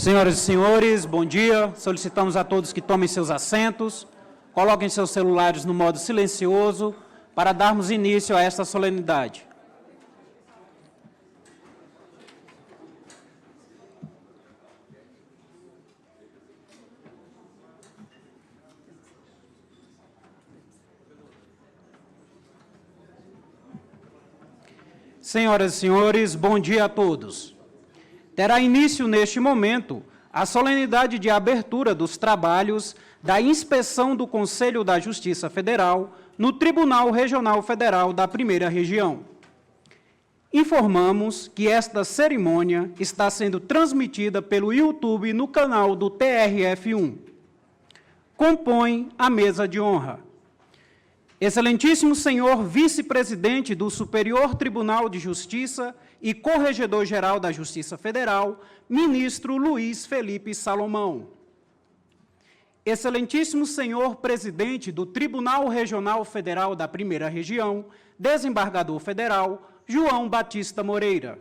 Senhoras e senhores, bom dia. Solicitamos a todos que tomem seus assentos, coloquem seus celulares no modo silencioso para darmos início a esta solenidade. Senhoras e senhores, bom dia a todos. Terá início neste momento a solenidade de abertura dos trabalhos da inspeção do Conselho da Justiça Federal no Tribunal Regional Federal da Primeira Região. Informamos que esta cerimônia está sendo transmitida pelo YouTube no canal do TRF1. Compõe a mesa de honra: Excelentíssimo senhor vice-presidente do Superior Tribunal de Justiça e Corregedor-Geral da Justiça Federal, ministro Luiz Felipe Salomão. Excelentíssimo senhor presidente do Tribunal Regional Federal da Primeira Região, desembargador federal, João Batista Moreira.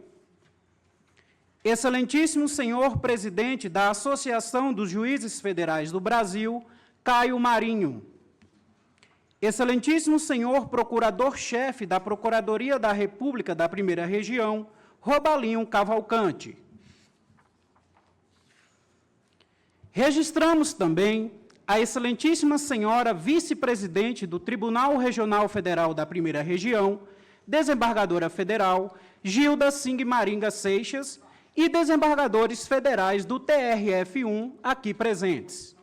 Excelentíssimo senhor presidente da Associação dos Juízes Federais do Brasil, Caio Marinho. Excelentíssimo senhor procurador-chefe da Procuradoria da República da Primeira Região, Robalinho Cavalcante. Registramos também a excelentíssima senhora vice-presidente do Tribunal Regional Federal da Primeira Região, desembargadora federal, Gilda Singh Maringa Seixas, e desembargadores federais do TRF1 aqui presentes.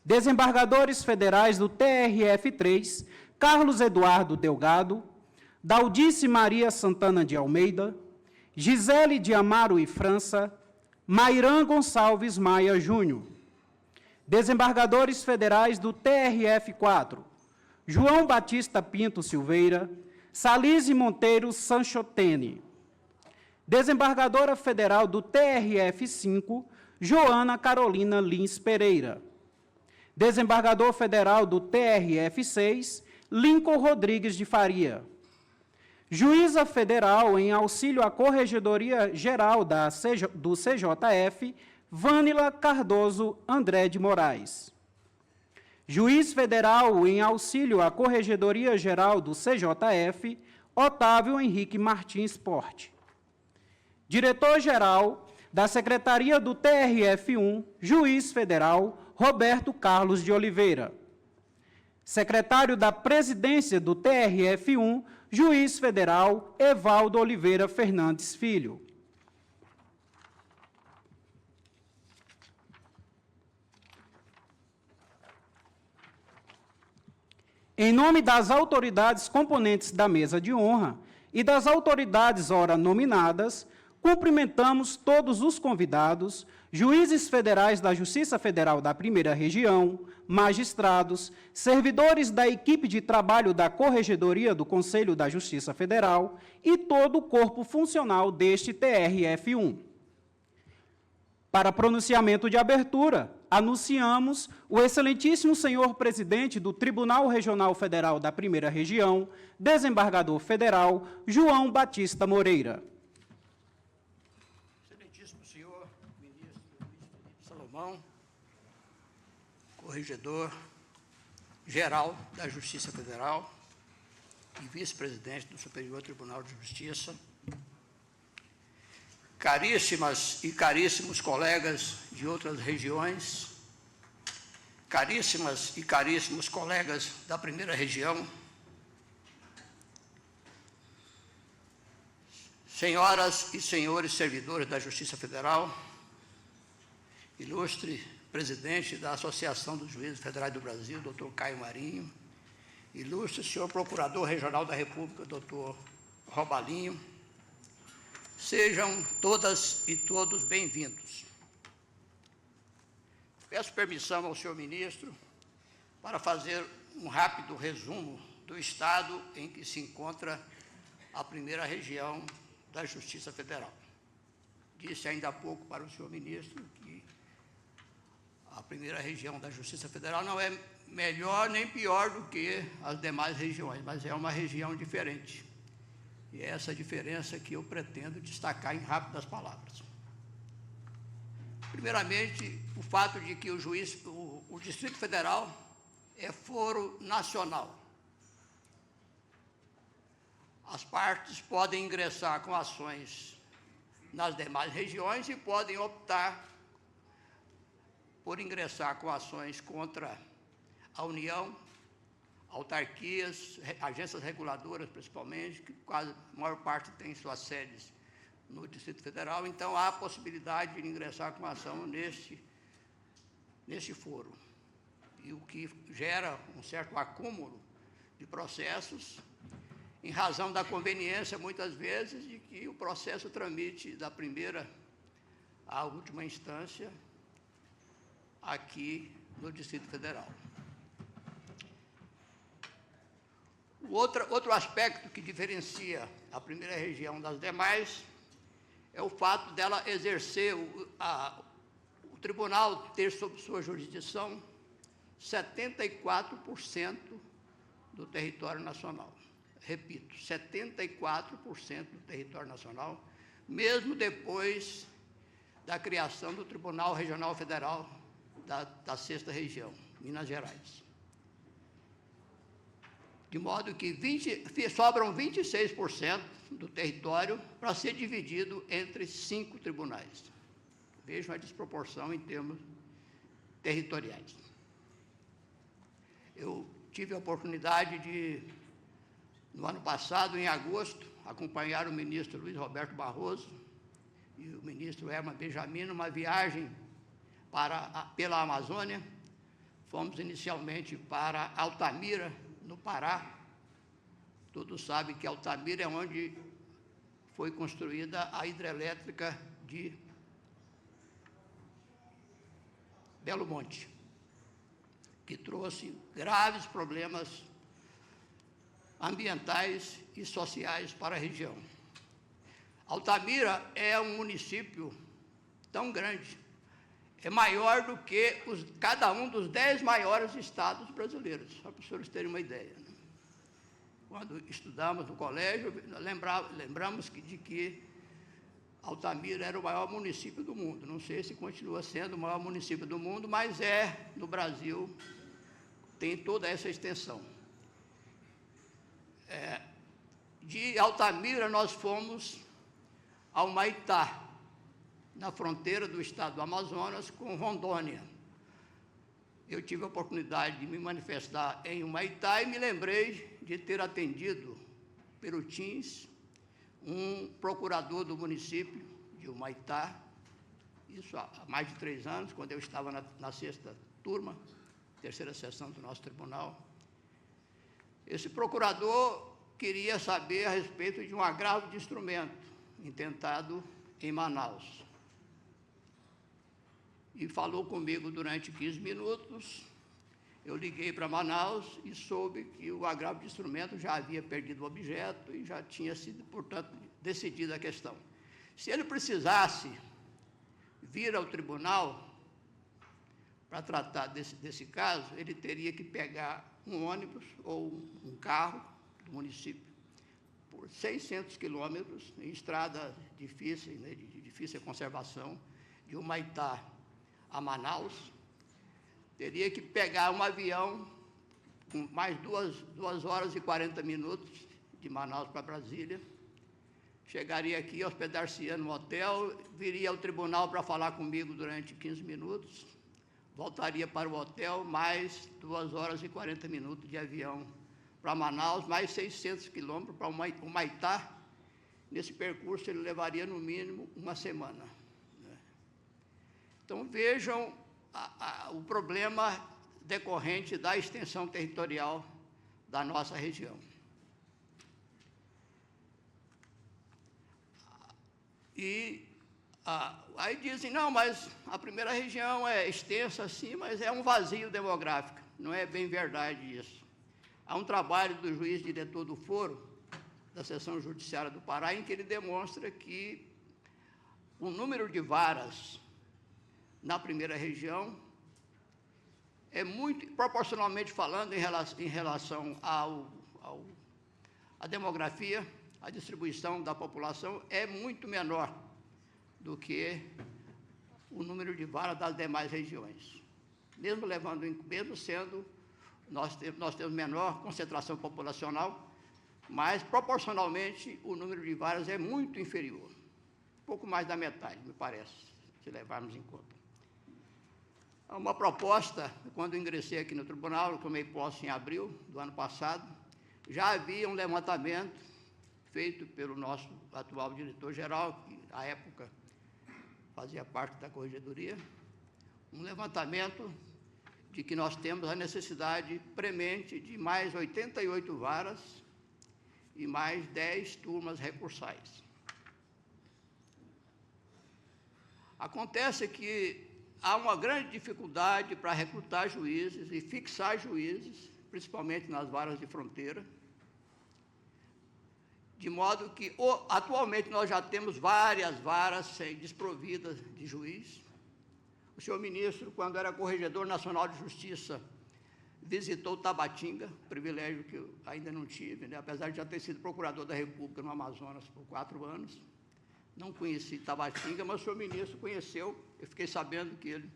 Desembargadores federais do TRF3, Carlos Eduardo Delgado, Daldice Maria Santana de Almeida, Gisele de Amaro e França, Mairan Gonçalves Maia Júnior. Desembargadores federais do TRF4, João Batista Pinto Silveira, Salise Monteiro Sanchotene. Desembargadora federal do TRF5, Joana Carolina Lins Pereira. Desembargador federal do TRF6, Lincoln Rodrigues de Faria. Juíza federal em auxílio à Corregedoria Geral do CJF, Vânila Cardoso André de Moraes. Juiz federal em auxílio à Corregedoria Geral do CJF, Otávio Henrique Martins Porte. Diretor-geral da Secretaria do TRF1, Juiz federal, Roberto Carlos de Oliveira. Secretário da Presidência do TRF1, Juiz Federal, Evaldo Oliveira Fernandes Filho. Em nome das autoridades componentes da mesa de honra e das autoridades ora nominadas, cumprimentamos todos os convidados, juízes federais da Justiça Federal da Primeira Região, magistrados, servidores da equipe de trabalho da Corregedoria do Conselho da Justiça Federal e todo o corpo funcional deste TRF1. Para pronunciamento de abertura, anunciamos o excelentíssimo senhor presidente do Tribunal Regional Federal da Primeira Região, desembargador federal, João Batista Moreira. Corregedor-Geral da Justiça Federal e vice-presidente do Superior Tribunal de Justiça, caríssimas e caríssimos colegas de outras regiões, caríssimas e caríssimos colegas da Primeira Região, senhoras e senhores servidores da Justiça Federal, ilustre presidente da Associação dos Juízes Federais do Brasil, doutor Caio Marinho, ilustre senhor Procurador Regional da República, doutor Robalinho, sejam todas e todos bem-vindos. Peço permissão ao senhor ministro para fazer um rápido resumo do estado em que se encontra a Primeira Região da Justiça Federal. Disse ainda há pouco para o senhor ministro que a Primeira Região da Justiça Federal não é melhor nem pior do que as demais regiões, mas é uma região diferente. E é essa diferença que eu pretendo destacar em rápidas palavras. Primeiramente, o fato de que o Distrito Federal é foro nacional. As partes podem ingressar com ações nas demais regiões e podem optar por ingressar com ações contra a União, autarquias, agências reguladoras, principalmente, que quase a maior parte tem suas sedes no Distrito Federal. Então, há a possibilidade de ingressar com ação nesse foro, e o que gera um certo acúmulo de processos, em razão da conveniência, muitas vezes, de que o processo tramite da primeira à última instância aqui no Distrito Federal. O outro aspecto que diferencia a primeira região das demais é o fato dela exercer, o tribunal ter sob sua jurisdição 74% do território nacional. Repito, 74% do território nacional, mesmo depois da criação do Tribunal Regional Federal da 6ª Região, Minas Gerais. De modo que sobram 26% do território para ser dividido entre 5 tribunais. Vejam a desproporção em termos territoriais. Eu tive a oportunidade de, no ano passado, em agosto, acompanhar o ministro Luiz Roberto Barroso e o ministro Herman Benjamin numa viagem pela Amazônia. Fomos inicialmente para Altamira, no Pará. Todos sabem que Altamira é onde foi construída a hidrelétrica de Belo Monte, que trouxe graves problemas ambientais e sociais para a região. Altamira é um município tão grande, é maior do que cada um dos 10 maiores estados brasileiros, só para os senhores terem uma ideia, né? Quando estudamos no colégio, lembramos de que Altamira era o maior município do mundo. Não sei se continua sendo o maior município do mundo, mas no Brasil, tem toda essa extensão. De Altamira, nós fomos ao Humaitá, na fronteira do estado do Amazonas com Rondônia. Eu tive a oportunidade de me manifestar em Humaitá e me lembrei de ter atendido pelo Teams um procurador do município de Humaitá, isso há mais de 3 anos, quando eu estava na 6ª turma, 3ª sessão do nosso tribunal. Esse procurador queria saber a respeito de um agravo de instrumento intentado em Manaus. E falou comigo durante 15 minutos. Eu liguei para Manaus e soube que o agravo de instrumento já havia perdido o objeto e já tinha sido, portanto, decidida a questão. Se ele precisasse vir ao tribunal para tratar desse caso, ele teria que pegar um ônibus ou um carro do município por 600 quilômetros em estradas difíceis, né, de difícil conservação, de Humaitá a Manaus. Teria que pegar um avião com mais 2 horas e 40 minutos de Manaus para Brasília. Chegaria aqui, hospedar-se no hotel, viria ao tribunal para falar comigo durante 15 minutos, voltaria para o hotel, mais 2 horas e 40 minutos de avião para Manaus, mais 600 quilômetros para Humaitá. Nesse percurso, ele levaria, no mínimo, 1 semana. Então, vejam o problema decorrente da extensão territorial da nossa região. E aí dizem, não, mas a primeira região é extensa, sim, mas é um vazio demográfico. Não é bem verdade isso. Há um trabalho do juiz diretor do foro, da seção judiciária do Pará, em que ele demonstra que o número de varas na primeira região é muito, proporcionalmente falando, em relação à demografia, a distribuição da população é muito menor do que o número de varas das demais regiões. Mesmo sendo, nós temos menor concentração populacional, mas, proporcionalmente, o número de varas é muito inferior. Pouco mais da metade, me parece, se levarmos em conta. Uma proposta, quando ingressei aqui no tribunal, eu tomei posse em abril do ano passado, já havia um levantamento feito pelo nosso atual diretor-geral, que, à época, fazia parte da corregedoria, um levantamento de que nós temos a necessidade premente de mais 88 varas e mais 10 turmas recursais. Acontece que há uma grande dificuldade para recrutar juízes e fixar juízes, principalmente nas varas de fronteira, de modo que, atualmente, nós já temos várias varas desprovidas de juiz. O senhor ministro, quando era Corregedor Nacional de Justiça, visitou Tabatinga, privilégio que eu ainda não tive, né? Apesar de já ter sido Procurador da República no Amazonas por 4 anos. Não conheci Tabatinga, mas o senhor ministro conheceu. Eu fiquei sabendo que ele,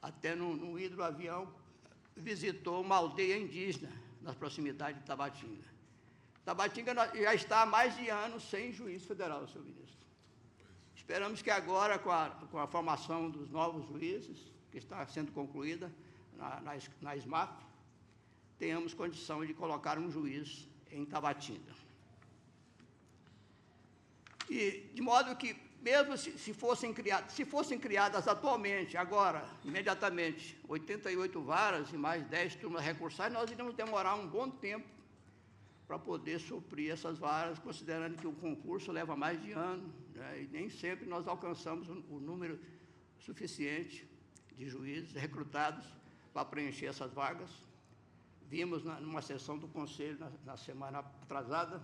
até no hidroavião, visitou uma aldeia indígena nas proximidades de Tabatinga. Tabatinga já está há mais de anos sem juiz federal, senhor ministro. Esperamos que agora, com a formação dos novos juízes, que está sendo concluída na SMAF, tenhamos condição de colocar um juiz em Tabatinga. E, de modo que, mesmo se fossem criadas atualmente, agora, imediatamente, 88 varas e mais 10 turmas recursais, nós iríamos demorar um bom tempo para poder suprir essas varas, considerando que o concurso leva mais de ano, né, e nem sempre nós alcançamos o número suficiente de juízes recrutados para preencher essas vagas. Vimos numa sessão do Conselho, na semana atrasada,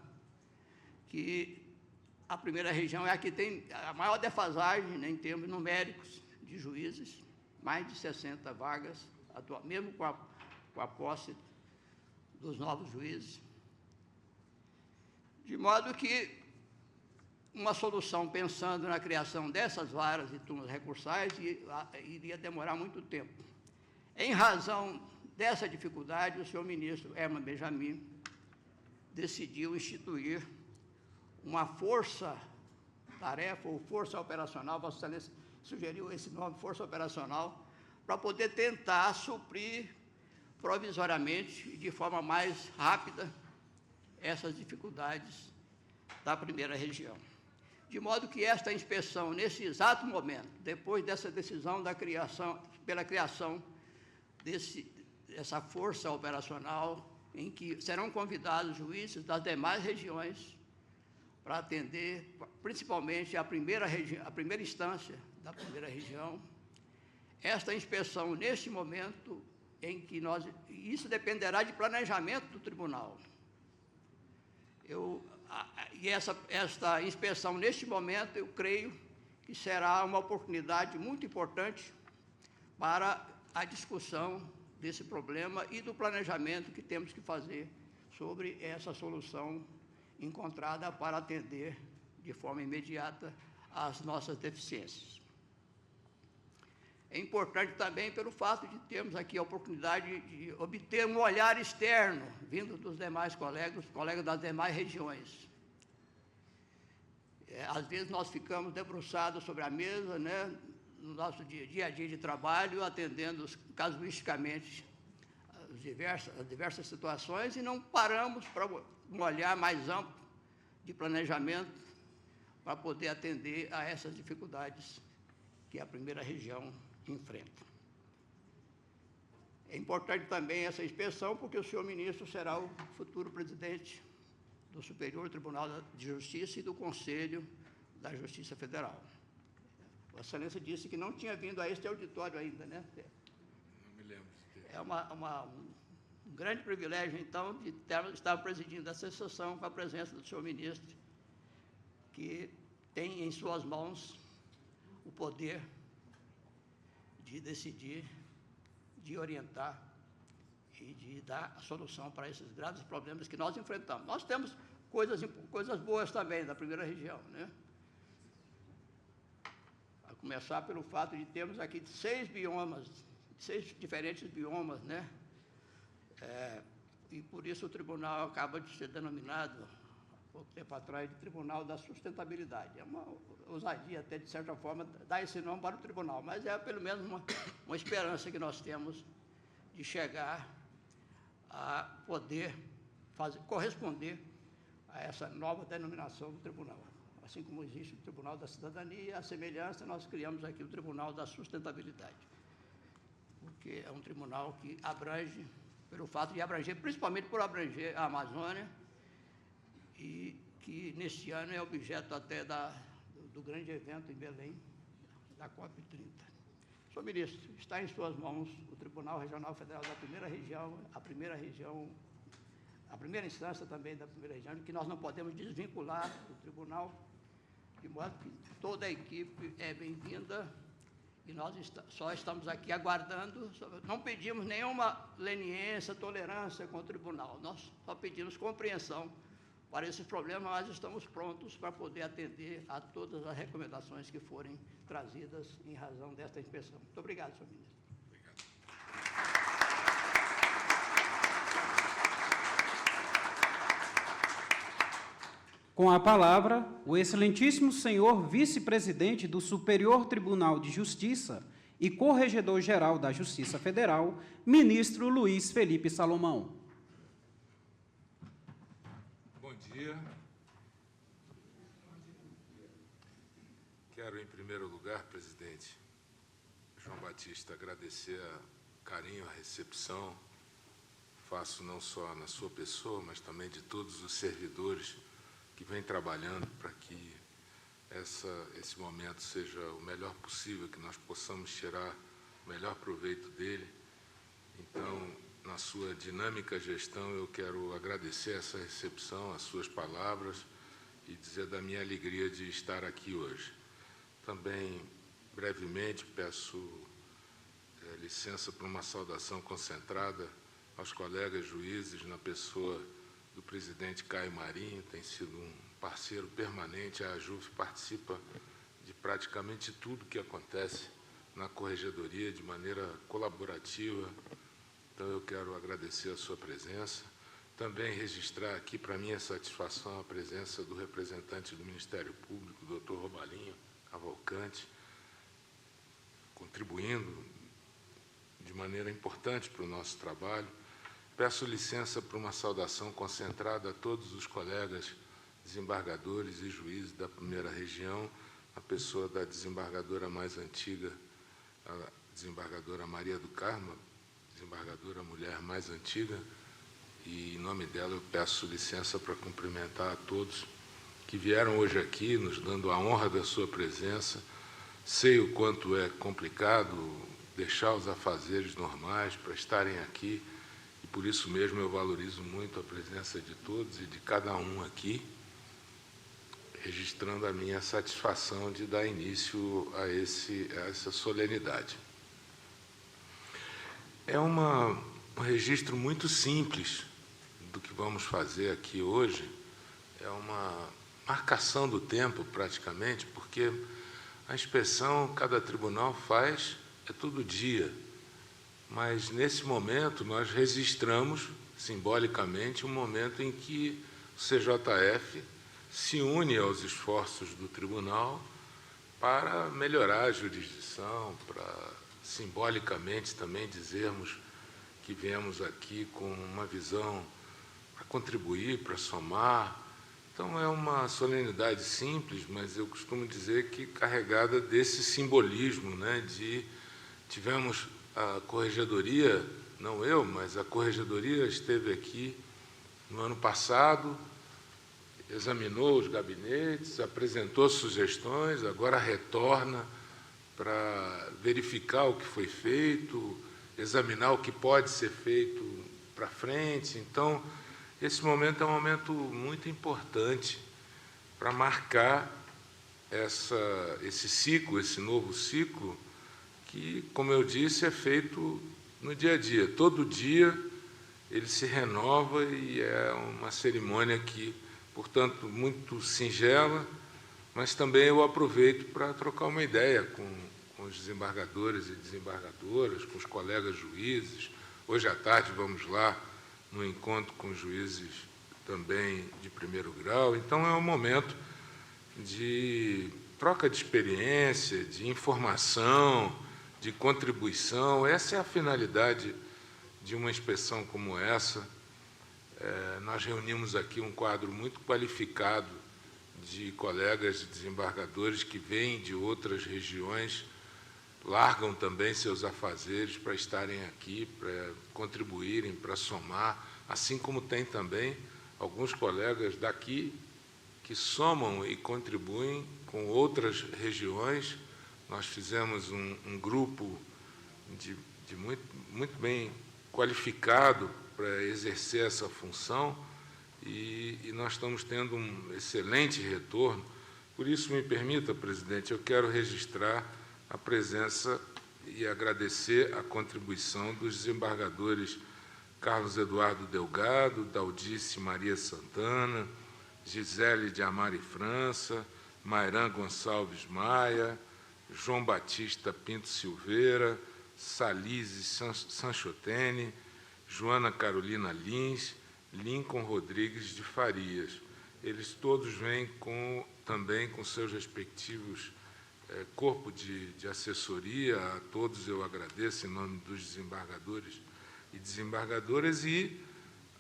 que a primeira região é a que tem a maior defasagem, né, em termos numéricos de juízes, mais de 60 vagas, mesmo com a posse dos novos juízes. De modo que uma solução pensando na criação dessas varas e turmas recursais iria demorar muito tempo. Em razão dessa dificuldade, o senhor ministro Herman Benjamin decidiu instituir uma força-tarefa ou força operacional, Vossa Excelência sugeriu esse nome, força operacional, para poder tentar suprir provisoriamente e de forma mais rápida essas dificuldades da primeira região. De modo que esta inspeção, nesse exato momento, depois dessa decisão pela criação dessa força operacional, em que serão convidados juízes das demais regiões para atender, principalmente a primeira instância da primeira região, esta inspeção, neste momento, em que isso dependerá de planejamento do tribunal. Esta inspeção, neste momento, eu creio que será uma oportunidade muito importante para a discussão desse problema e do planejamento que temos que fazer sobre essa solução encontrada para atender de forma imediata às nossas deficiências. É importante também pelo fato de termos aqui a oportunidade de obter um olhar externo, vindo dos demais colegas das demais regiões. Às vezes nós ficamos debruçados sobre a mesa, né, no nosso dia a dia de trabalho, atendendo casuisticamente as diversas situações e não paramos para um olhar mais amplo de planejamento para poder atender a essas dificuldades que a primeira região enfrenta. É importante também essa inspeção, porque o senhor ministro será o futuro presidente do Superior Tribunal de Justiça e do Conselho da Justiça Federal. Vossa Excelência disse que não tinha vindo a este auditório ainda, né? Não me lembro. É um grande privilégio, então, de estar presidindo essa sessão com a presença do senhor ministro, que tem em suas mãos o poder de decidir, de orientar e de dar a solução para esses graves problemas que nós enfrentamos. Nós temos coisas boas também da primeira região, né? começar pelo fato de termos aqui 6 biomas, 6 diferentes biomas, né? E por isso o tribunal acaba de ser denominado, há pouco tempo atrás, de Tribunal da Sustentabilidade. É uma ousadia até, de certa forma, dar esse nome para o tribunal, mas é pelo menos uma esperança que nós temos de chegar a poder corresponder a essa nova denominação do tribunal. Assim como existe o Tribunal da Cidadania, a semelhança, nós criamos aqui o Tribunal da Sustentabilidade, porque é um tribunal que abrange, pelo fato de abranger, principalmente por abranger a Amazônia, e que neste ano é objeto até do grande evento em Belém, da COP30. Senhor ministro, está em suas mãos o Tribunal Regional Federal da Primeira Região, a primeira instância também da Primeira Região, que nós não podemos desvincular do tribunal, de modo que toda a equipe é bem-vinda, e nós só estamos aqui aguardando, não pedimos nenhuma leniência, tolerância com o tribunal, nós só pedimos compreensão para esses problemas, mas estamos prontos para poder atender a todas as recomendações que forem trazidas em razão desta inspeção. Muito obrigado, senhor ministro. Com a palavra, o excelentíssimo senhor vice-presidente do Superior Tribunal de Justiça e corregedor-geral da Justiça Federal, ministro Luiz Felipe Salomão. Bom dia. Quero, em primeiro lugar, presidente João Batista, agradecer a carinho, a recepção. Faço não só na sua pessoa, mas também de todos os servidores que vem trabalhando para que esse momento seja o melhor possível, que nós possamos tirar o melhor proveito dele. Então, na sua dinâmica gestão, eu quero agradecer essa recepção, as suas palavras e dizer da minha alegria de estar aqui hoje. Também, brevemente, peço licença para uma saudação concentrada aos colegas juízes, na pessoa do presidente Caio Marinho, tem sido um parceiro permanente. A AJUF participa de praticamente tudo que acontece na corregedoria de maneira colaborativa. Então, eu quero agradecer a sua presença. Também registrar aqui, para minha satisfação, a presença do representante do Ministério Público, doutor Robalinho Cavalcante, contribuindo de maneira importante para o nosso trabalho. Peço licença para uma saudação concentrada a todos os colegas desembargadores e juízes da Primeira Região, a pessoa da desembargadora mais antiga, a desembargadora Maria do Carmo, desembargadora mulher mais antiga, e, em nome dela, eu peço licença para cumprimentar a todos que vieram hoje aqui, nos dando a honra da sua presença. Sei o quanto é complicado deixar os afazeres normais para estarem aqui, e por isso mesmo eu valorizo muito a presença de todos e de cada um aqui, registrando a minha satisfação de dar início a essa solenidade. É um registro muito simples do que vamos fazer aqui hoje, é uma marcação do tempo, praticamente, porque a inspeção cada tribunal faz todo dia, mas nesse momento nós registramos simbolicamente um momento em que o CJF se une aos esforços do tribunal para melhorar a jurisdição, para simbolicamente também dizermos que viemos aqui com uma visão para contribuir, para somar. Então, é uma solenidade simples, mas eu costumo dizer que carregada desse simbolismo, né, tivemos a corregedoria, não eu, mas a corregedoria esteve aqui no ano passado, examinou os gabinetes, apresentou sugestões, agora retorna para verificar o que foi feito, examinar o que pode ser feito para frente. Então, esse momento é um momento muito importante para marcar esse ciclo, esse novo ciclo, que, como eu disse, é feito no dia a dia. Todo dia ele se renova e é uma cerimônia que, portanto, muito singela, mas também eu aproveito para trocar uma ideia com os desembargadores e desembargadoras, com os colegas juízes. Hoje à tarde vamos lá no encontro com juízes também de primeiro grau. Então, é um momento de troca de experiência, de informação, de contribuição. Essa é a finalidade de uma inspeção como essa. Nós reunimos aqui um quadro muito qualificado de colegas desembargadores que vêm de outras regiões, largam também seus afazeres para estarem aqui, para contribuírem, para somar, assim como tem também alguns colegas daqui que somam e contribuem com outras regiões. Nós fizemos um grupo de muito bem qualificado para exercer essa função e nós estamos tendo um excelente retorno. Por isso, me permita, presidente, eu quero registrar a presença e agradecer a contribuição dos desembargadores Carlos Eduardo Delgado, Daldice Maria Santana, Gisele de Amari França, Mairan Gonçalves Maia, João Batista Pinto Silveira, Salise Sanchotene, Joana Carolina Lins, Lincoln Rodrigues de Farias. Eles todos vêm também com seus respectivos corpo de assessoria. A todos eu agradeço em nome dos desembargadores e desembargadoras e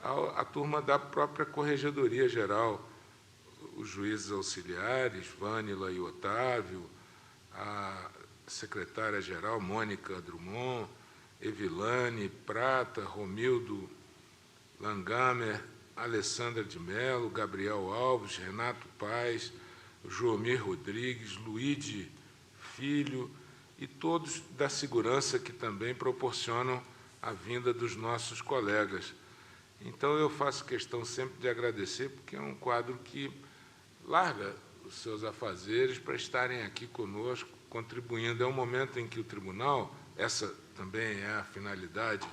a turma da própria Corregedoria Geral, os juízes auxiliares, Vânila e Otávio, a secretária-geral, Mônica Drummond, Evilane Prata, Romildo Langamer, Alessandra de Mello, Gabriel Alves, Renato Paes, Joomir Rodrigues, Luíde Filho e todos da segurança que também proporcionam a vinda dos nossos colegas. Então, eu faço questão sempre de agradecer, porque é um quadro que larga os seus afazeres para estarem aqui conosco, contribuindo. É um momento em que o tribunal, essa também é a finalidade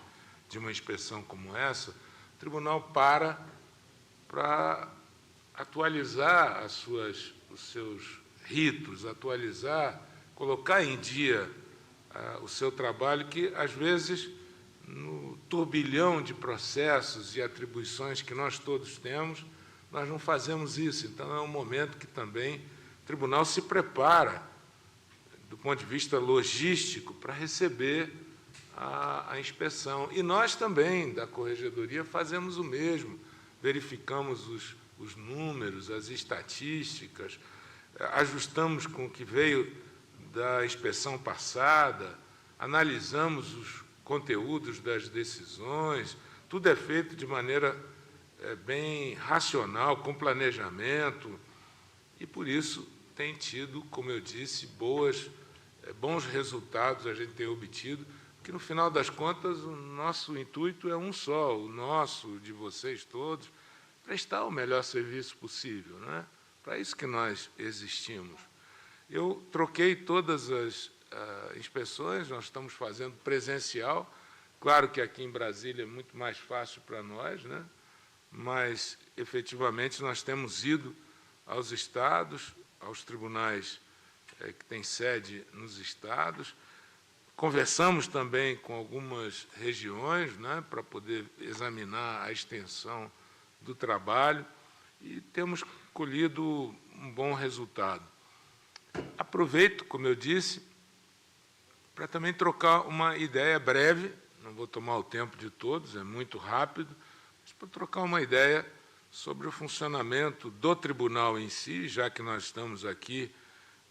de uma inspeção como essa, o tribunal para atualizar os seus ritos, atualizar, colocar em dia o seu trabalho, que, às vezes, no turbilhão de processos e atribuições que nós todos temos, nós não fazemos isso. Então, é um momento que também o tribunal se prepara, do ponto de vista logístico, para receber a inspeção. E nós também, da Corregedoria, fazemos o mesmo, verificamos os números, as estatísticas, ajustamos com o que veio da inspeção passada, analisamos os conteúdos das decisões, tudo é feito de maneira bem racional, com planejamento, e, por isso, tem tido, como eu disse, bons resultados a gente tem obtido, que, no final das contas, o nosso intuito é um só, o nosso, de vocês todos, prestar o melhor serviço possível, não é? Para isso que nós existimos. Eu troquei todas as inspeções, nós estamos fazendo presencial. Claro que aqui em Brasília é muito mais fácil para nós, né? Mas, efetivamente, nós temos ido aos estados, aos tribunais que têm sede nos estados. Conversamos também com algumas regiões, né, para poder examinar a extensão do trabalho e temos colhido um bom resultado. Aproveito, como eu disse, para também trocar uma ideia breve, não vou tomar o tempo de todos, é muito rápido, mas para trocar uma ideia sobre o funcionamento do tribunal em si, já que nós estamos aqui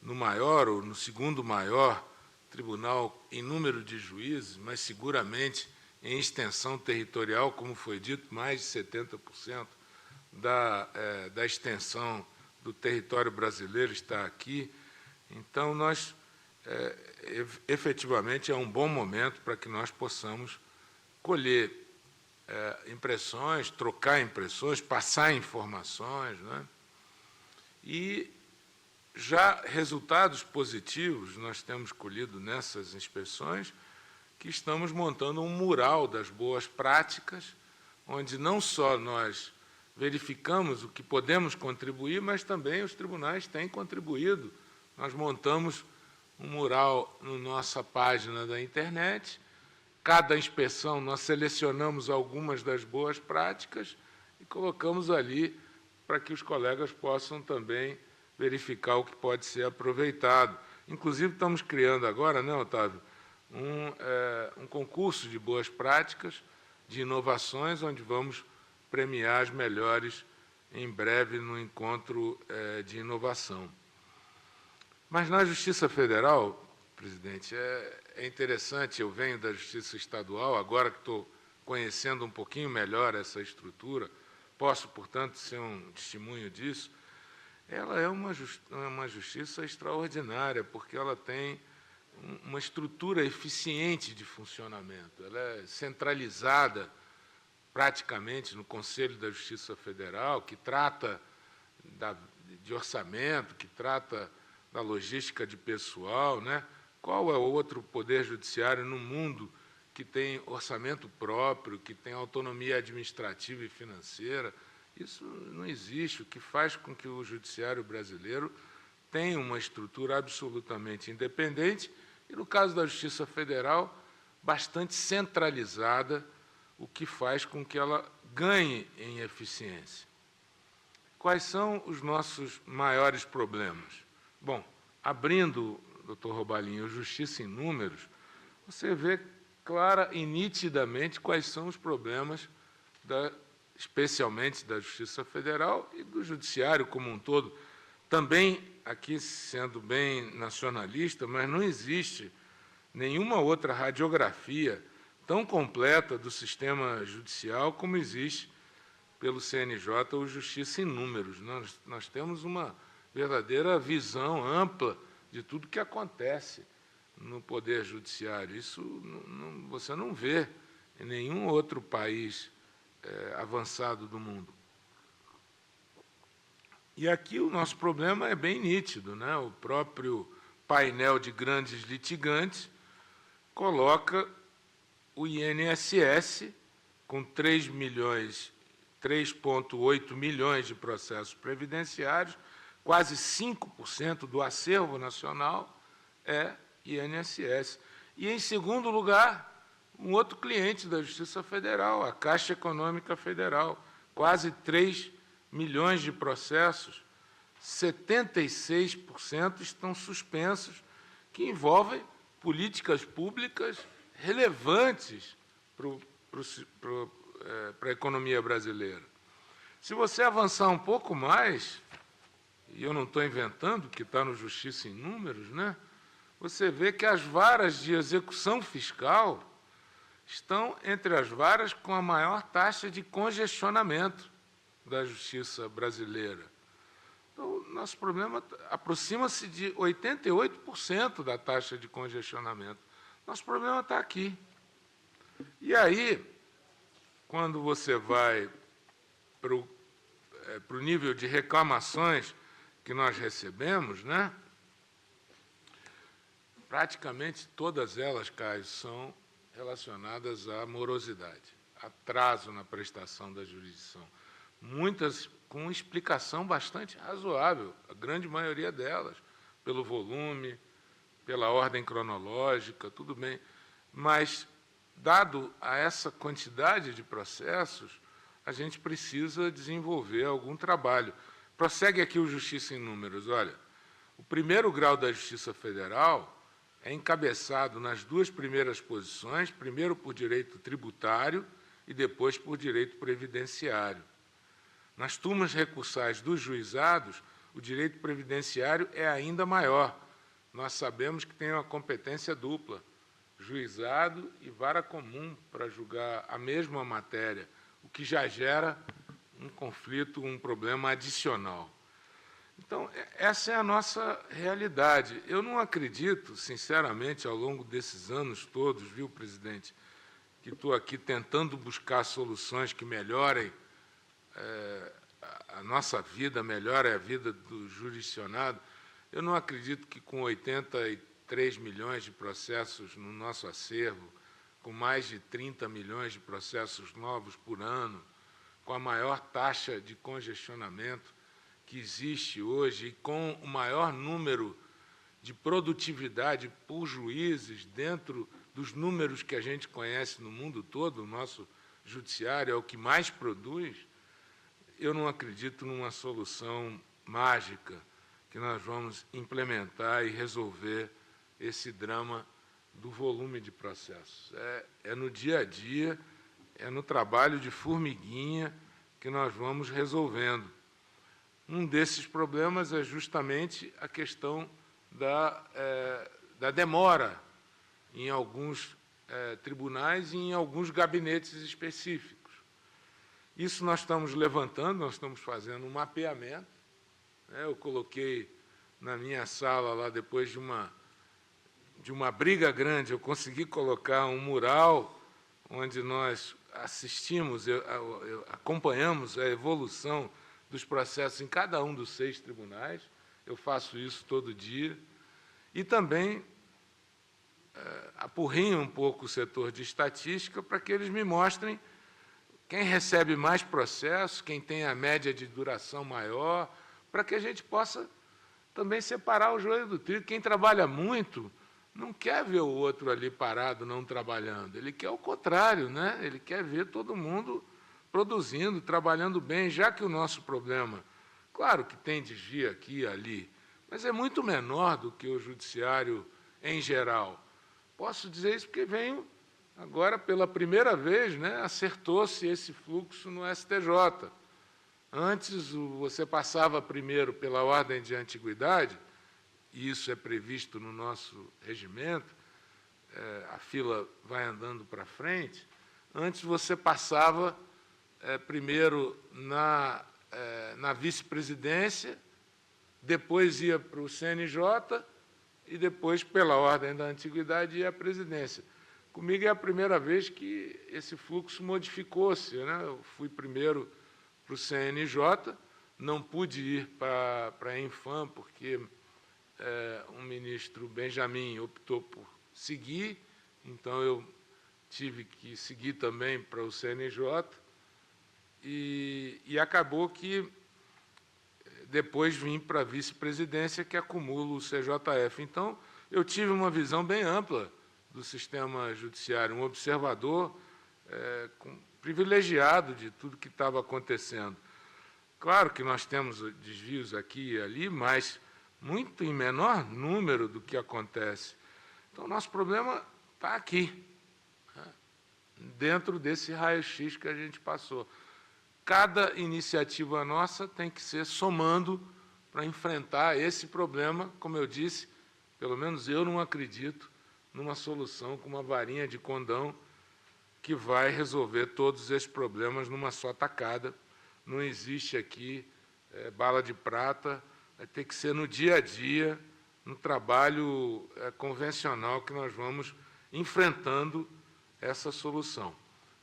no maior ou no segundo maior tribunal em número de juízes, mas seguramente em extensão territorial, como foi dito, mais de 70% da extensão do território brasileiro está aqui. Então, efetivamente, é um bom momento para que nós possamos colher impressões, trocar impressões, passar informações, né? E já resultados positivos nós temos colhido nessas inspeções, que estamos montando um mural das boas práticas, onde não só nós verificamos o que podemos contribuir, mas também os tribunais têm contribuído. Nós montamos um mural na nossa página da internet. Cada inspeção nós selecionamos algumas das boas práticas e colocamos ali para que os colegas possam também verificar o que pode ser aproveitado. Inclusive, estamos criando agora, né, Otávio, um concurso de boas práticas, de inovações, onde vamos premiar as melhores em breve no encontro de inovação. Mas na Justiça Federal, presidente, é interessante, eu venho da Justiça Estadual, agora que estou conhecendo um pouquinho melhor essa estrutura, posso, portanto, ser um testemunho disso. Ela é uma justiça extraordinária, porque ela tem uma estrutura eficiente de funcionamento, ela é centralizada praticamente no Conselho da Justiça Federal, que trata de orçamento, que trata da logística de pessoal, né? Qual é o outro poder judiciário no mundo que tem orçamento próprio, que tem autonomia administrativa e financeira? Isso não existe, o que faz com que o judiciário brasileiro tenha uma estrutura absolutamente independente e, no caso da Justiça Federal, bastante centralizada, o que faz com que ela ganhe em eficiência. Quais são os nossos maiores problemas? Bom, abrindo, doutor Robalinho, Justiça em Números, você vê clara e nitidamente quais são os problemas, especialmente da Justiça Federal e do Judiciário como um todo. Também, aqui sendo bem nacionalista, mas não existe nenhuma outra radiografia tão completa do sistema judicial como existe pelo CNJ ou Justiça em Números. Nós temos uma verdadeira visão ampla de tudo que acontece no Poder Judiciário. Isso você não vê em nenhum outro país avançado do mundo. E aqui o nosso problema é bem nítido, né? O próprio painel de grandes litigantes coloca o INSS com 3,8 milhões de processos previdenciários, quase 5% do acervo nacional é INSS. E, em segundo lugar, um outro cliente da Justiça Federal, a Caixa Econômica Federal, quase 3 milhões de processos, 76% estão suspensos, que envolvem políticas públicas relevantes para a economia brasileira. Se você avançar um pouco mais, e eu não estou inventando, que está no Justiça em Números, né? Você vê que as varas de execução fiscal estão entre as varas com a maior taxa de congestionamento da justiça brasileira. Então, nosso problema aproxima-se de 88% da taxa de congestionamento. Nosso problema está aqui. E aí, quando você vai para o nível de reclamações que nós recebemos, né? Praticamente todas elas, Caio, são relacionadas à morosidade, atraso na prestação da jurisdição. Muitas com explicação bastante razoável, a grande maioria delas, pelo volume, pela ordem cronológica, tudo bem. Mas, dado a essa quantidade de processos, a gente precisa desenvolver algum trabalho. Prossegue aqui o Justiça em Números. Olha, o primeiro grau da Justiça Federal é encabeçado nas duas primeiras posições, primeiro por direito tributário e depois por direito previdenciário. Nas turmas recursais dos juizados, o direito previdenciário é ainda maior. Nós sabemos que tem uma competência dupla, juizado e vara comum para julgar a mesma matéria, o que já gera um conflito, um problema adicional. Então, essa é a nossa realidade. Eu não acredito, sinceramente, ao longo desses anos todos, viu, presidente, que estou aqui tentando buscar soluções que melhorem a nossa vida, melhorem a vida do jurisdicionado. Eu não acredito que com 83 milhões de processos no nosso acervo, com mais de 30 milhões de processos novos por ano, com a maior taxa de congestionamento que existe hoje e com o maior número de produtividade por juízes dentro dos números que a gente conhece no mundo todo, o nosso judiciário é o que mais produz, eu não acredito numa solução mágica que nós vamos implementar e resolver esse drama do volume de processos. É no dia a dia, é no trabalho de formiguinha que nós vamos resolvendo. Um desses problemas é justamente a questão da demora em alguns tribunais e em alguns gabinetes específicos. Isso nós estamos levantando, nós estamos fazendo um mapeamento. Eu coloquei na minha sala, lá depois de uma briga grande, eu consegui colocar um mural onde nós assistimos, acompanhamos a evolução dos processos em cada um dos 6 tribunais. Eu faço isso todo dia. E também apurrinho um pouco o setor de estatística para que eles me mostrem quem recebe mais processos, quem tem a média de duração maior, para que a gente possa também separar o joio do trigo. Quem trabalha muito não quer ver o outro ali parado, não trabalhando. Ele quer o contrário, né? Ele quer ver todo mundo produzindo, trabalhando bem, já que o nosso problema, claro que tem desvio aqui e ali, mas é muito menor do que o judiciário em geral. Posso dizer isso porque venho agora, pela primeira vez, né, acertou-se esse fluxo no STJ. Antes, você passava primeiro pela ordem de antiguidade, e isso é previsto no nosso regimento, a fila vai andando para frente. Antes, você passava primeiro na vice-presidência, depois ia para o CNJ e depois, pela ordem da antiguidade, ia à presidência. Comigo é a primeira vez que esse fluxo modificou-se, né? Eu fui primeiro para o CNJ, não pude ir para a Infam, porque o ministro Benjamin optou por seguir, então eu tive que seguir também para o CNJ, e acabou que depois vim para a vice-presidência, que acumula o CJF. Então, eu tive uma visão bem ampla do sistema judiciário, um observador privilegiado de tudo que estava acontecendo. Claro que nós temos desvios aqui e ali, mas muito em menor número do que acontece. Então, o nosso problema está aqui, né, dentro desse raio-x que a gente passou. Cada iniciativa nossa tem que ser somando para enfrentar esse problema. Como eu disse, pelo menos eu não acredito numa solução com uma varinha de condão que vai resolver todos esses problemas numa só tacada. Não existe aqui bala de prata, vai ter que ser no dia a dia, no trabalho convencional que nós vamos enfrentando essa solução.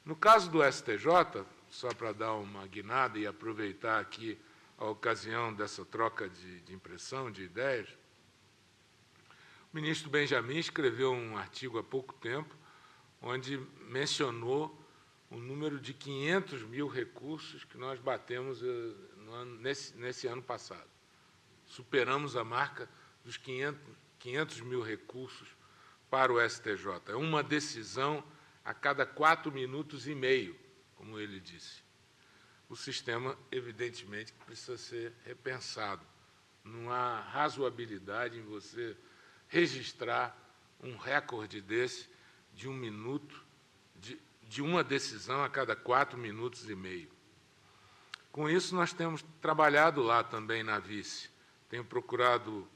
No caso do STJ, só para dar uma guinada e aproveitar aqui a ocasião dessa troca de impressão, de ideias, o ministro Benjamin escreveu um artigo há pouco tempo, onde mencionou o número de 500 mil recursos que nós batemos nesse ano passado. Superamos a marca dos 500 mil recursos para o STJ. É uma decisão a cada 4 minutos e meio, como ele disse. O sistema, evidentemente, precisa ser repensado. Não há razoabilidade em você registrar um recorde desse de 1 minuto, de uma decisão a cada 4 minutos e meio. Com isso, nós temos trabalhado lá também na vice. Tenho procurado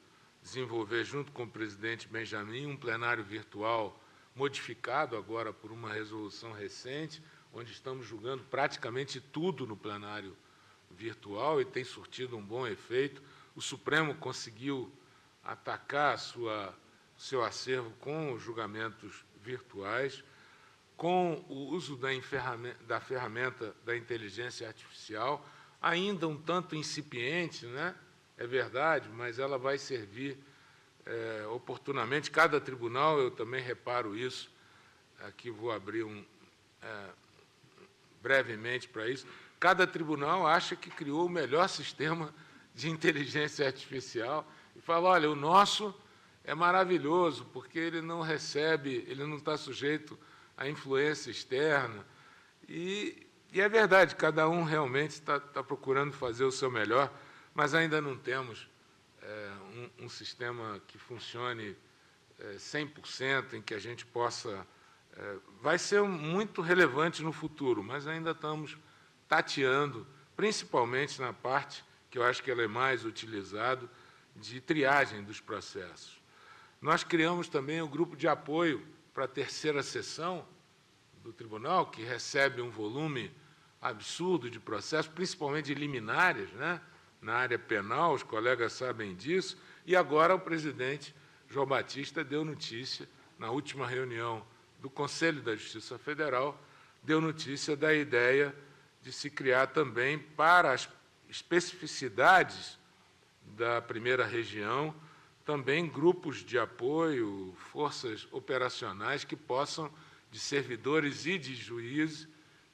desenvolver, junto com o presidente Benjamin, um plenário virtual modificado agora por uma resolução recente, onde estamos julgando praticamente tudo no plenário virtual e tem surtido um bom efeito. O Supremo conseguiu atacar seu acervo com os julgamentos virtuais, com o uso da ferramenta da inteligência artificial, ainda um tanto incipiente, né? É verdade, mas ela vai servir oportunamente. Cada tribunal, eu também reparo isso, aqui vou abrir brevemente para isso. Cada tribunal acha que criou o melhor sistema de inteligência artificial e fala, olha, o nosso é maravilhoso, porque ele não recebe, ele não está sujeito à influência externa. E é verdade, cada um realmente está procurando fazer o seu melhor, mas ainda não temos um sistema que funcione 100%, em que a gente possa... vai ser muito relevante no futuro, mas ainda estamos tateando, principalmente na parte que eu acho que ela é mais utilizada, de triagem dos processos. Nós criamos também o grupo de apoio para a terceira sessão do tribunal, que recebe um volume absurdo de processos, principalmente de liminares, né? Na área penal, os colegas sabem disso, e agora o presidente João Batista deu notícia, na última reunião do Conselho da Justiça Federal, deu notícia da ideia de se criar também, para as especificidades da primeira região, também grupos de apoio, forças operacionais que possam, de servidores e de juízes,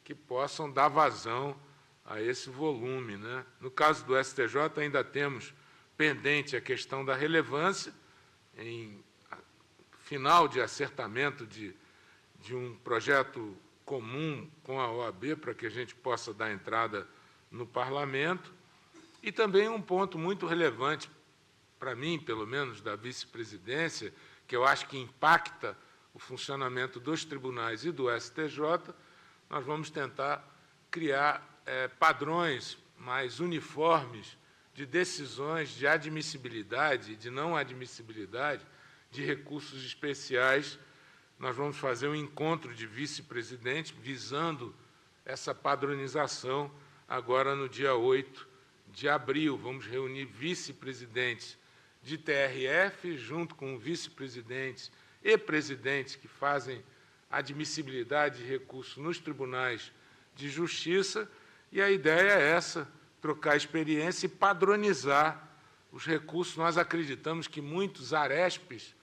que possam dar vazão a esse volume, né? No caso do STJ, ainda temos pendente a questão da relevância, em final de acertamento de um projeto comum com a OAB, para que a gente possa dar entrada no Parlamento, e também um ponto muito relevante, para mim, pelo menos, da vice-presidência, que eu acho que impacta o funcionamento dos tribunais e do STJ, nós vamos tentar criar padrões mais uniformes de decisões de admissibilidade e de não admissibilidade de recursos especiais. Nós vamos fazer um encontro de vice-presidente visando essa padronização agora no dia 8 de abril. Vamos reunir vice-presidentes de TRF junto com vice-presidentes e presidentes que fazem admissibilidade de recursos nos tribunais de justiça, e a ideia é essa, trocar experiência e padronizar os recursos. Nós acreditamos que muitos arespes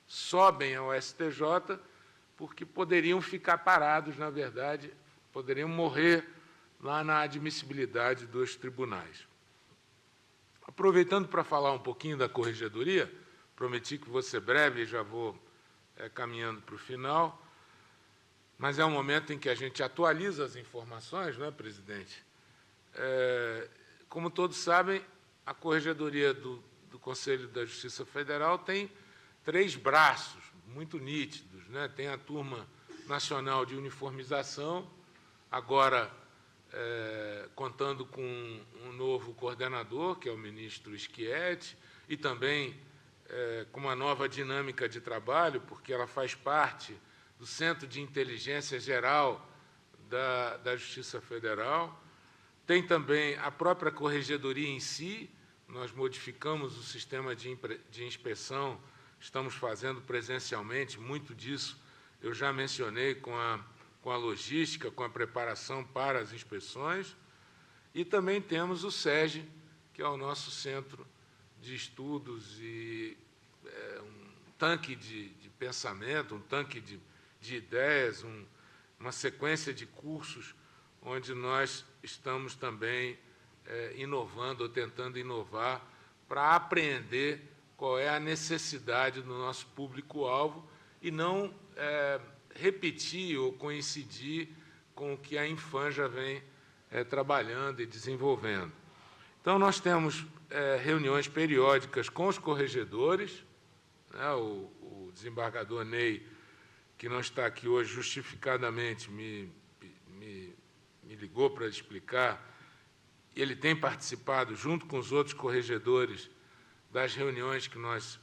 sobem ao STJ porque poderiam ficar parados, na verdade, poderiam morrer lá na admissibilidade dos tribunais. Aproveitando para falar um pouquinho da corregedoria, prometi que vou ser breve e já vou caminhando para o final, mas é um momento em que a gente atualiza as informações, não é, presidente? Como todos sabem, a corregedoria do Conselho da Justiça Federal tem 3 braços muito nítidos, né? Tem a Turma Nacional de Uniformização, agora contando com um novo coordenador, que é o ministro Schietti, e também com uma nova dinâmica de trabalho, porque ela faz parte do Centro de Inteligência Geral da Justiça Federal. Tem também a própria corregedoria em si, nós modificamos o sistema de inspeção, estamos fazendo presencialmente, muito disso eu já mencionei com a logística, com a preparação para as inspeções, e também temos o SEGE, que é o nosso centro de estudos e um tanque de pensamento, um tanque de ideias, uma sequência de cursos onde nós estamos também inovando ou tentando inovar para apreender qual é a necessidade do nosso público-alvo e não repetir ou coincidir com o que a Infam já vem trabalhando e desenvolvendo. Então, nós temos reuniões periódicas com os corregedores, né? O desembargador Ney, que não está aqui hoje, justificadamente me ligou para explicar, ele tem participado, junto com os outros corregedores, das reuniões que nós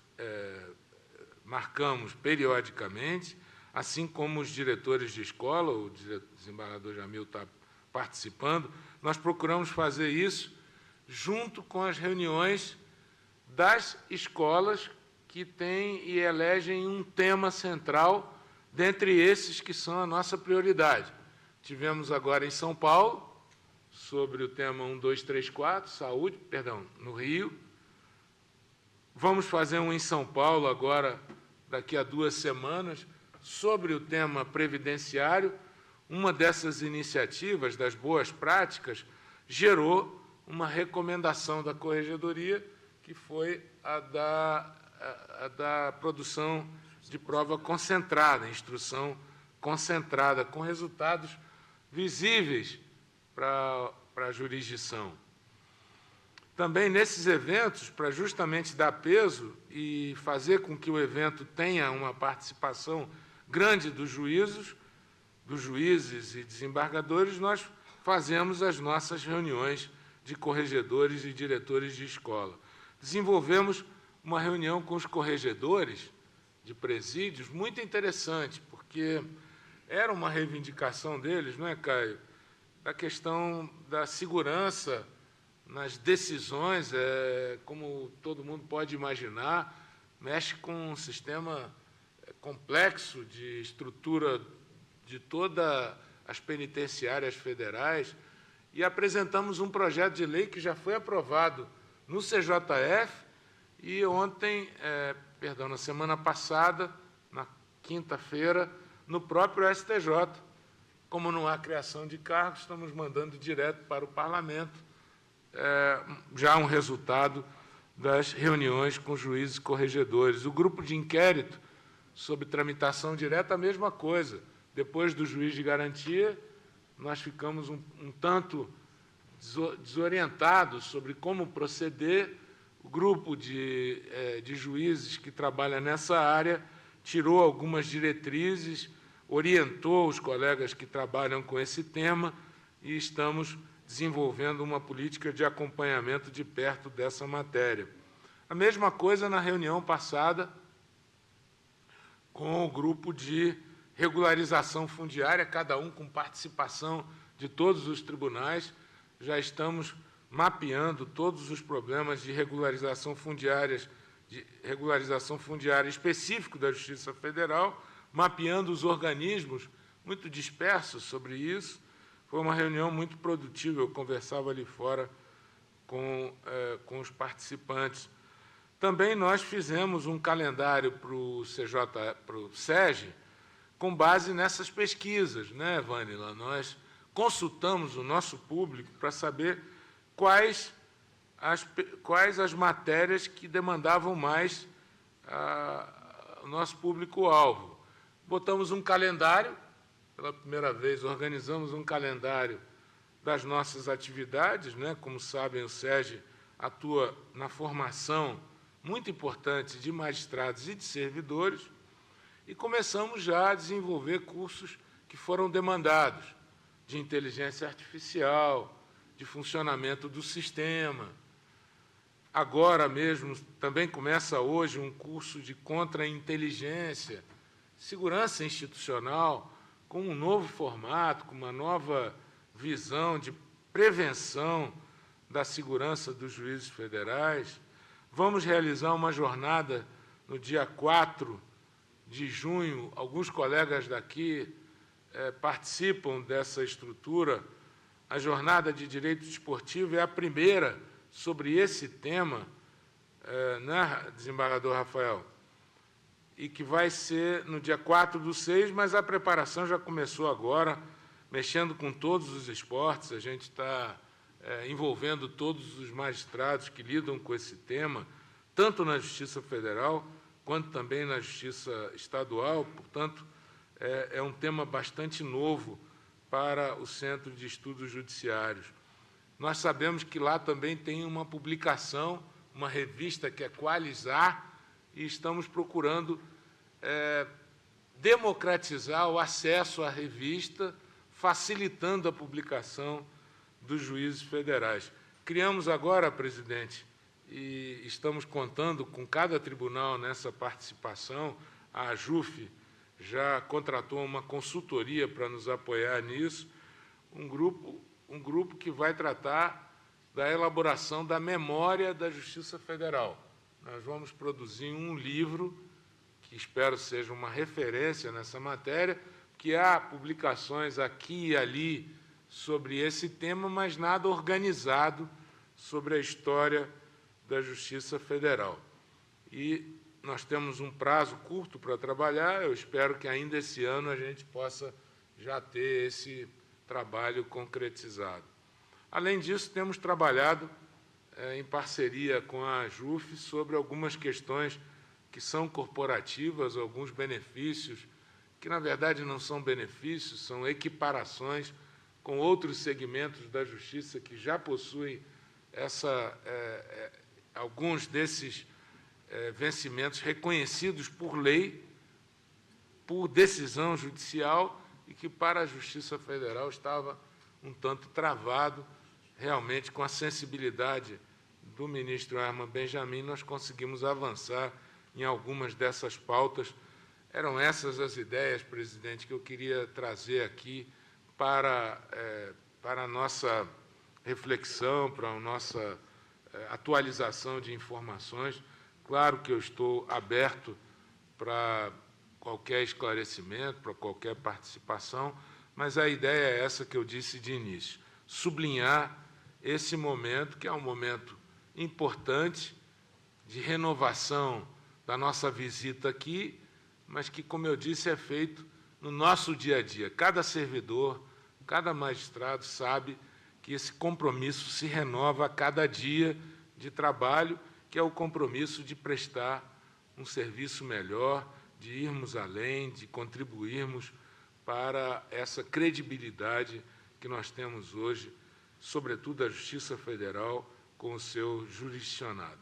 marcamos periodicamente, assim como os diretores de escola, o desembargador Jamil está participando. Nós procuramos fazer isso junto com as reuniões das escolas que têm e elegem um tema central, dentre esses que são a nossa prioridade. Tivemos agora em São Paulo, sobre o tema 1, 2, 3, 4, saúde, perdão, no Rio. Vamos fazer um em São Paulo agora, daqui a 2 semanas, sobre o tema previdenciário, uma dessas iniciativas, das boas práticas, gerou uma recomendação da Corregedoria, que foi a da produção de prova concentrada, instrução concentrada, com resultados visíveis para a jurisdição. Também, nesses eventos, para justamente dar peso e fazer com que o evento tenha uma participação grande dos juízes e desembargadores, nós fazemos as nossas reuniões de corregedores e diretores de escola. Desenvolvemos uma reunião com os corregedores de presídios muito interessante, porque era uma reivindicação deles, não é, Caio? Da questão da segurança nas decisões, como todo mundo pode imaginar, mexe com um sistema complexo de estrutura de todas as penitenciárias federais, e apresentamos um projeto de lei que já foi aprovado no CJF e ontem, na semana passada, na quinta-feira, no próprio STJ. Como não há criação de cargos, estamos mandando direto para o Parlamento, já um resultado das reuniões com juízes e corregedores. O grupo de inquérito sobre tramitação direta, a mesma coisa. Depois do juiz de garantia, nós ficamos um tanto desorientados sobre como proceder. O grupo de juízes que trabalha nessa área tirou algumas diretrizes, orientou os colegas que trabalham com esse tema e estamos desenvolvendo uma política de acompanhamento de perto dessa matéria. A mesma coisa na reunião passada com o grupo de regularização fundiária, cada um com participação de todos os tribunais. Já estamos mapeando todos os problemas de regularização fundiária específico da Justiça Federal, mapeando os organismos muito dispersos sobre isso. Foi uma reunião muito produtiva, eu conversava ali fora com os participantes. Também nós fizemos um calendário para o SEGE, com base nessas pesquisas, né, Vânila? Nós consultamos o nosso público para saber quais as matérias que demandavam mais o nosso público-alvo. Botamos um calendário, pela primeira vez organizamos um calendário das nossas atividades, né? Como sabem, o SEGE atua na formação muito importante de magistrados e de servidores, e começamos já a desenvolver cursos que foram demandados, de inteligência artificial, de funcionamento do sistema. Agora mesmo, também começa hoje um curso de contra-inteligência, segurança institucional, com um novo formato, com uma nova visão de prevenção da segurança dos juízes federais. Vamos realizar uma jornada no dia 4 de junho. Alguns colegas daqui participam dessa estrutura. A jornada de direito desportivo é a primeira sobre esse tema, né, desembargador Rafael? E que vai ser no dia 4/6, mas a preparação já começou agora, mexendo com todos os esportes. A gente está envolvendo todos os magistrados que lidam com esse tema, tanto na Justiça Federal quanto também na Justiça Estadual. Portanto, é um tema bastante novo para o Centro de Estudos Judiciários. Nós sabemos que lá também tem uma publicação, uma revista que é Qualizar, e estamos procurando democratizar o acesso à revista, facilitando a publicação dos juízes federais. Criamos agora, presidente, e estamos contando com cada tribunal nessa participação. A AJUF já contratou uma consultoria para nos apoiar nisso, um grupo que vai tratar da elaboração da memória da Justiça Federal. Nós vamos produzir um livro, que espero seja uma referência nessa matéria, que há publicações aqui e ali sobre esse tema, mas nada organizado sobre a história da Justiça Federal. E nós temos um prazo curto para trabalhar. Eu espero que ainda esse ano a gente possa já ter esse trabalho concretizado. Além disso, temos trabalhado em parceria com a AJUF sobre algumas questões que são corporativas, alguns benefícios, que, na verdade, não são benefícios, são equiparações com outros segmentos da Justiça que já possuem alguns desses vencimentos reconhecidos por lei, por decisão judicial, e que, para a Justiça Federal, estava um tanto travado. Realmente, com a sensibilidade do ministro Herman Benjamin, nós conseguimos avançar em algumas dessas pautas. Eram essas as ideias, presidente, que eu queria trazer aqui para a nossa reflexão, para a nossa atualização de informações. Claro que eu estou aberto para qualquer esclarecimento, para qualquer participação, mas a ideia é essa que eu disse de início, sublinhar esse momento, que é um momento importante de renovação da nossa visita aqui, mas que, como eu disse, é feito no nosso dia a dia. Cada servidor, cada magistrado sabe que esse compromisso se renova a cada dia de trabalho, que é o compromisso de prestar um serviço melhor, de irmos além, de contribuirmos para essa credibilidade que nós temos hoje, sobretudo a Justiça Federal, com o seu jurisdicionado.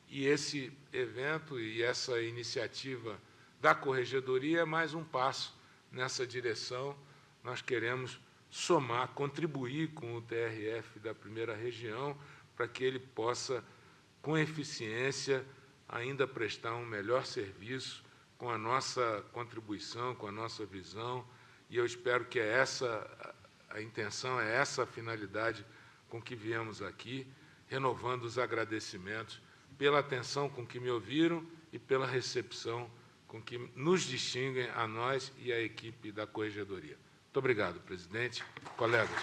E esse evento e essa iniciativa da Corregedoria é mais um passo nessa direção. Nós queremos somar, contribuir com o TRF da primeira região para que ele possa, com eficiência, ainda prestar um melhor serviço com a nossa contribuição, com a nossa visão, e eu espero que a intenção, é essa a finalidade com que viemos aqui, renovando os agradecimentos pela atenção com que me ouviram e pela recepção com que nos distinguem a nós e a equipe da Corregedoria. Muito obrigado, presidente, colegas.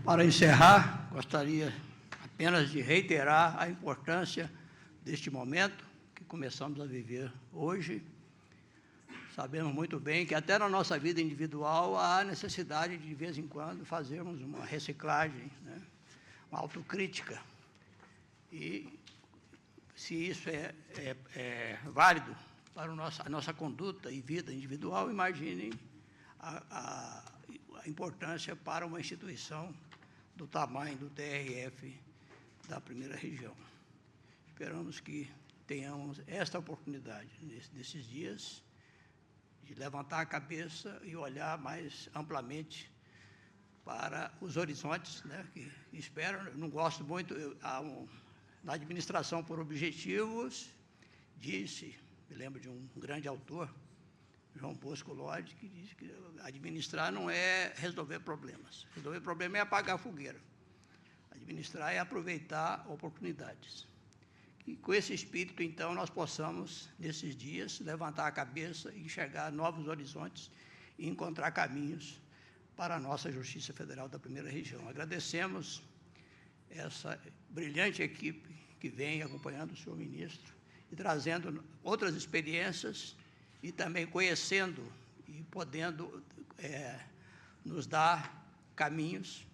Para encerrar, gostaria apenas de reiterar a importância deste momento que começamos a viver hoje. Sabemos muito bem que até na nossa vida individual há necessidade de vez em quando, fazermos uma reciclagem, né? Uma autocrítica. E se isso é válido para a nossa conduta e vida individual, imaginem a importância para uma instituição do tamanho do TRF da primeira região. Esperamos que tenhamos esta oportunidade nesses dias de levantar a cabeça e olhar mais amplamente para os horizontes, né, que espero. Eu não gosto muito, na administração por objetivos, me lembro de um grande autor, João Bosco Lodge, que diz que administrar não é resolver problemas. Resolver problema é apagar a fogueira. Administrar é aproveitar oportunidades. E com esse espírito, então, nós possamos, nesses dias, levantar a cabeça, enxergar novos horizontes e encontrar caminhos para a nossa Justiça Federal da primeira região. Agradecemos essa brilhante equipe que vem acompanhando o senhor ministro e trazendo outras experiências e também conhecendo e podendo nos dar caminhos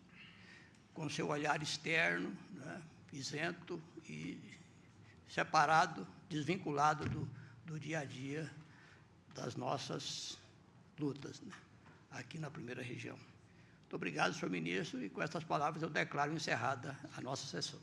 com seu olhar externo, né, isento e separado, desvinculado do dia a dia das nossas lutas, né, aqui na primeira região. Muito obrigado, senhor ministro, e com essas palavras eu declaro encerrada a nossa sessão.